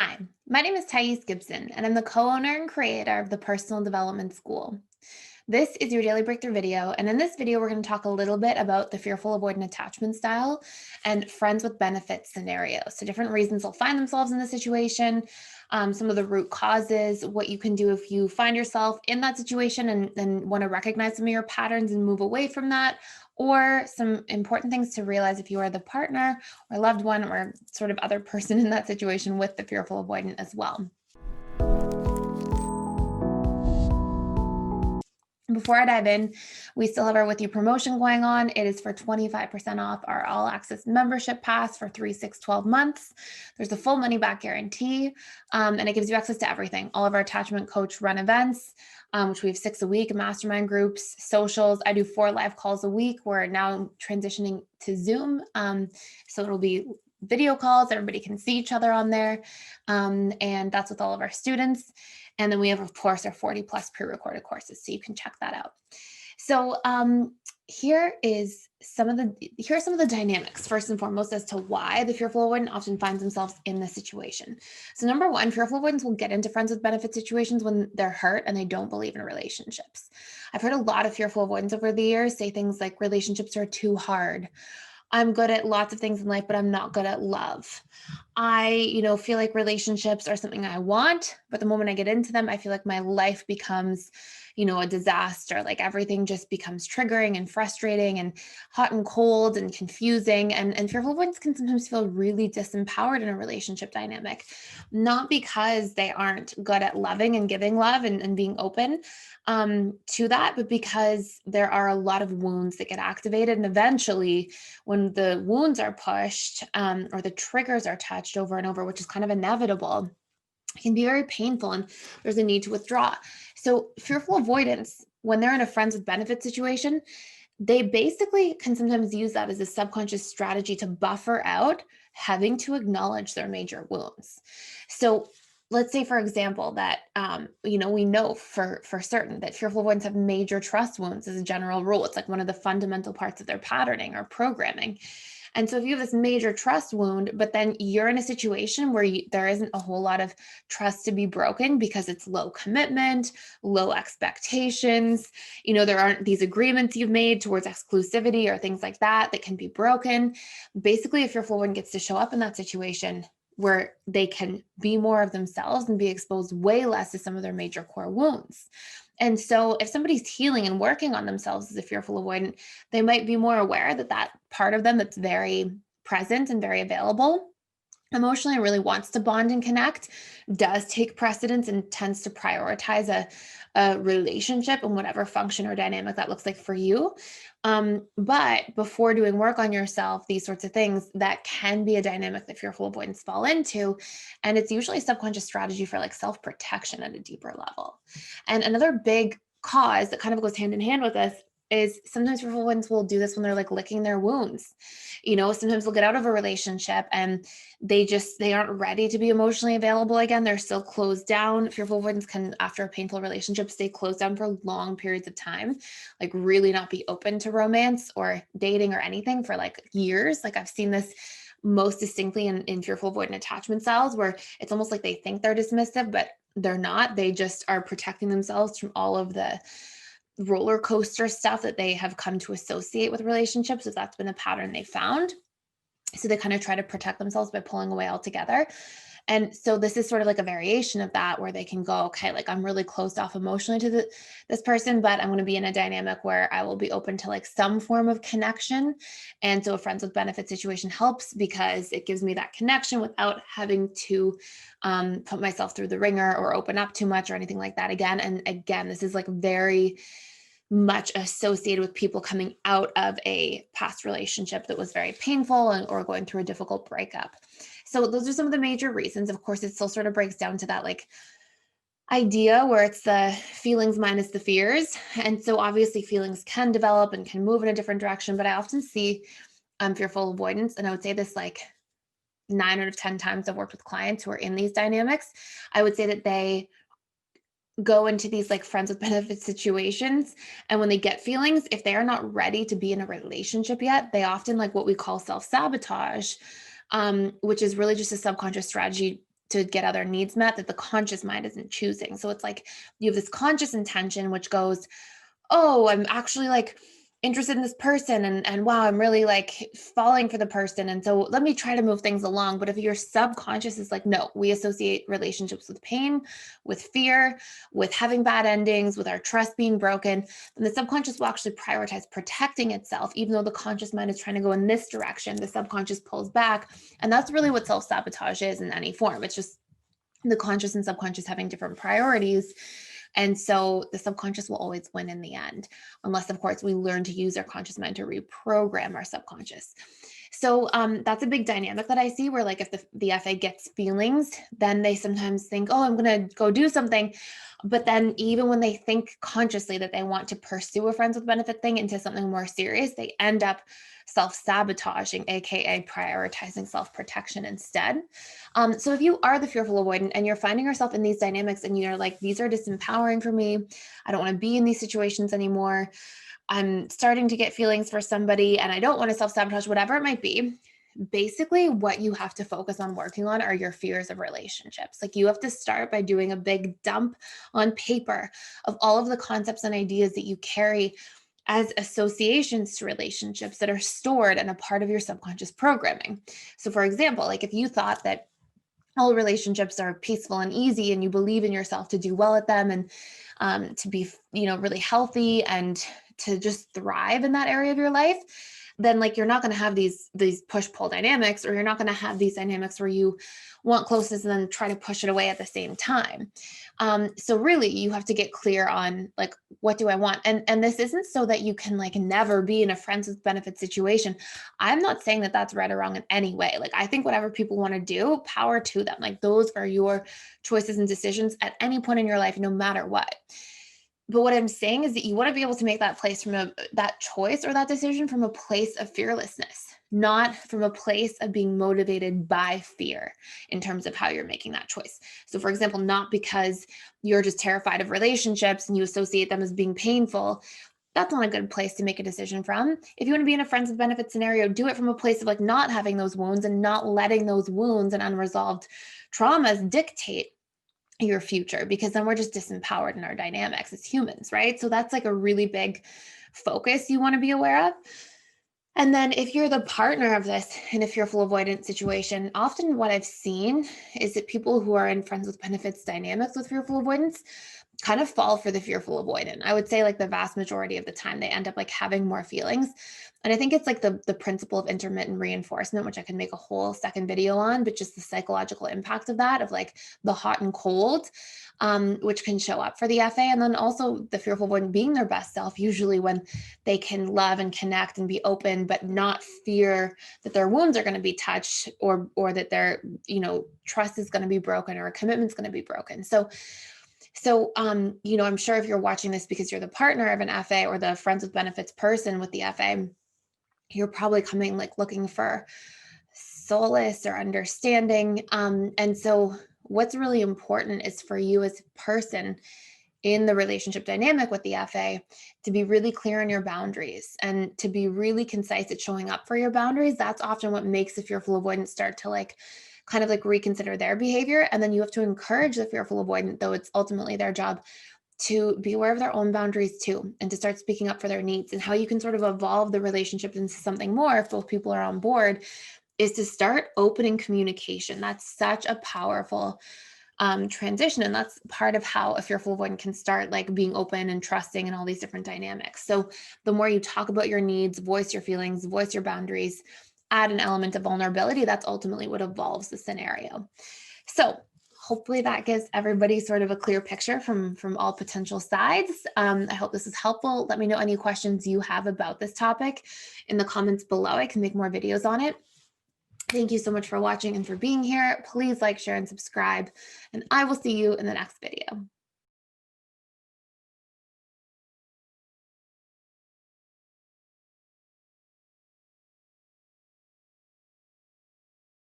Hi, my name is Gibson, and I'm the co-owner and creator of the Personal Development School. This is your daily breakthrough video, and in this video, we're going to talk a little bit about the fearful avoidant attachment style and friends with benefits scenarios. So different reasons they'll find themselves in the situation, some of the root causes, what you can do if you find yourself in that situation and want to recognize some of your patterns and move away from that, or some important things to realize if you are the partner or loved one or sort of other person in that situation with the fearful avoidant as well. Before I dive in, we still have our With You promotion going on. It is for 25% off our all access membership pass for 3, 6, 12 months. There's a full money back guarantee, and it gives you access to everything. All of our attachment coach run events, which we have 6 a week, mastermind groups, socials. I do 4 live calls a week. We're now transitioning to Zoom. So it'll be video calls. Everybody can see each other on there. And that's with all of our students. And then we have, of course, our 40 plus pre-recorded courses. So you can check that out. So here are some of the dynamics, first and foremost, as to why the fearful avoidant often finds themselves in this situation. So number one, fearful avoidants will get into friends with benefit situations when they're hurt and they don't believe in relationships. I've heard a lot of fearful avoidants over the years say things like relationships are too hard. I'm good at lots of things in life, but I'm not good at love. I feel like relationships are something I want, but the moment I get into them, I feel like my life becomes a disaster. Like everything just becomes triggering and frustrating and hot and cold and confusing. And fearful avoidants can sometimes feel really disempowered in a relationship dynamic, not because they aren't good at loving and giving love and being open to that, but because there are a lot of wounds that get activated. And eventually, when the wounds are pushed or the triggers are touched over and over, which is kind of inevitable, it can be very painful and there's a need to withdraw. So, fearful avoidance, when they're in a friends with benefit situation, they basically can sometimes use that as a subconscious strategy to buffer out having to acknowledge their major wounds. So, let's say, for example, that we know for certain that fearful avoidants have major trust wounds as a general rule. It's like one of the fundamental parts of their patterning or programming. And so if you have this major trust wound, but then you're in a situation where there isn't a whole lot of trust to be broken because it's low commitment, low expectations, there aren't these agreements you've made towards exclusivity or things like that can be broken. Basically, if your fearful one gets to show up in that situation where they can be more of themselves and be exposed way less to some of their major core wounds. And so if somebody's healing and working on themselves as a fearful avoidant, they might be more aware that that part of them that's very present and very available emotionally really wants to bond and connect does take precedence and tends to prioritize a relationship and whatever function or dynamic that looks like for you. But before doing work on yourself, these sorts of things, that can be a dynamic that fearful avoidants fall into. And it's usually a subconscious strategy for like self-protection at a deeper level. And another big cause that kind of goes hand in hand with this is sometimes fearful avoidants will do this when they're like licking their wounds. Sometimes they'll get out of a relationship and they aren't ready to be emotionally available again. They're still closed down. Fearful avoidants can, after a painful relationship, stay closed down for long periods of time, like really not be open to romance or dating or anything for like years. Like I've seen this most distinctly in fearful avoidant attachment styles where it's almost like they think they're dismissive, but they're not. They just are protecting themselves from all of the roller coaster stuff that they have come to associate with relationships, if that's been a pattern they found. So they kind of try to protect themselves by pulling away altogether. And so this is sort of like a variation of that where they can go, okay, like I'm really closed off emotionally to this person, but I'm going to be in a dynamic where I will be open to like some form of connection. And so a friends with benefit situation helps because it gives me that connection without having to put myself through the ringer or open up too much or anything like that again. And again, this is like very much associated with people coming out of a past relationship that was very painful or going through a difficult breakup. So those are some of the major reasons. Of course, it still sort of breaks down to that like idea where it's the feelings minus the fears. And so obviously feelings can develop and can move in a different direction, but I often see fearful avoidance. And I would say this like 9 out of 10 times I've worked with clients who are in these dynamics. I would say that they go into these like friends with benefits situations. And when they get feelings, if they are not ready to be in a relationship yet, they often like what we call self-sabotage, which is really just a subconscious strategy to get other needs met that the conscious mind isn't choosing. So it's like you have this conscious intention, which goes, oh, I'm actually like interested in this person, and wow, I'm really like falling for the person. And so let me try to move things along. But if your subconscious is like, no, we associate relationships with pain, with fear, with having bad endings, with our trust being broken, then the subconscious will actually prioritize protecting itself, even though the conscious mind is trying to go in this direction. The subconscious pulls back. And that's really what self-sabotage is in any form. It's just the conscious and subconscious having different priorities. And so the subconscious will always win in the end, unless, of course, we learn to use our conscious mind to reprogram our subconscious. So that's a big dynamic that I see where, like, if the FA gets feelings, then they sometimes think, oh, I'm going to go do something. But then even when they think consciously that they want to pursue a friends with benefit thing into something more serious, they end up self-sabotaging, aka prioritizing self-protection instead. So if you are the fearful avoidant and you're finding yourself in these dynamics and you're like, these are disempowering for me, I don't want to be in these situations anymore, I'm starting to get feelings for somebody and I don't want to self-sabotage, whatever it might be, basically what you have to focus on working on are your fears of relationships. Like, you have to start by doing a big dump on paper of all of the concepts and ideas that you carry as associations to relationships that are stored and a part of your subconscious programming. So for example, like if you thought that all relationships are peaceful and easy and you believe in yourself to do well at them and to be, really healthy and to just thrive in that area of your life, then like you're not going to have these push pull dynamics, or you're not going to have these dynamics where you want closeness and then try to push it away at the same time. So really you have to get clear on like, what do I want? And this isn't so that you can like never be in a friends with benefit situation. I'm not saying that that's right or wrong in any way. Like, I think whatever people want to do, power to them. Like, those are your choices and decisions at any point in your life, no matter what. But what I'm saying is that you want to be able to make that place that choice or that decision from a place of fearlessness, not from a place of being motivated by fear in terms of how you're making that choice. So for example, not because you're just terrified of relationships and you associate them as being painful. That's not a good place to make a decision from. If you want to be in a friends with benefits scenario, do it from a place of like not having those wounds and not letting those wounds and unresolved traumas dictate your future, because then we're just disempowered in our dynamics as humans, right? So that's like a really big focus you want to be aware of. And then if you're the partner of this in a fearful avoidance situation, often what I've seen is that people who are in friends with benefits dynamics with fearful avoidance kind of fall for the fearful avoidant. I would say like the vast majority of the time they end up like having more feelings. And I think it's like the principle of intermittent reinforcement, which I can make a whole second video on, but just the psychological impact of that, of like the hot and cold, which can show up for the FA. And then also the fearful avoidant being their best self, usually when they can love and connect and be open, but not fear that their wounds are going to be touched, or that their, trust is going to be broken or a commitment's going to be broken. So, I'm sure if you're watching this because you're the partner of an FA or the friends with benefits person with the FA, you're probably coming like looking for solace or understanding. And so what's really important is for you as a person in the relationship dynamic with the FA to be really clear on your boundaries and to be really concise at showing up for your boundaries. That's often what makes the fearful avoidant start to like kind of like reconsider their behavior. And then you have to encourage the fearful avoidant, though it's ultimately their job, to be aware of their own boundaries too, and to start speaking up for their needs. And how you can sort of evolve the relationship into something more if both people are on board is to start opening communication. That's such a powerful transition. And that's part of how a fearful avoidant can start like being open and trusting and all these different dynamics. So the more you talk about your needs, voice your feelings, voice your boundaries, add an element of vulnerability, that's ultimately what evolves the scenario. So hopefully that gives everybody sort of a clear picture from all potential sides. I hope this is helpful. Let me know any questions you have about this topic in the comments below. I can make more videos on it. Thank you so much for watching and for being here. Please like, share, and subscribe, and I will see you in the next video.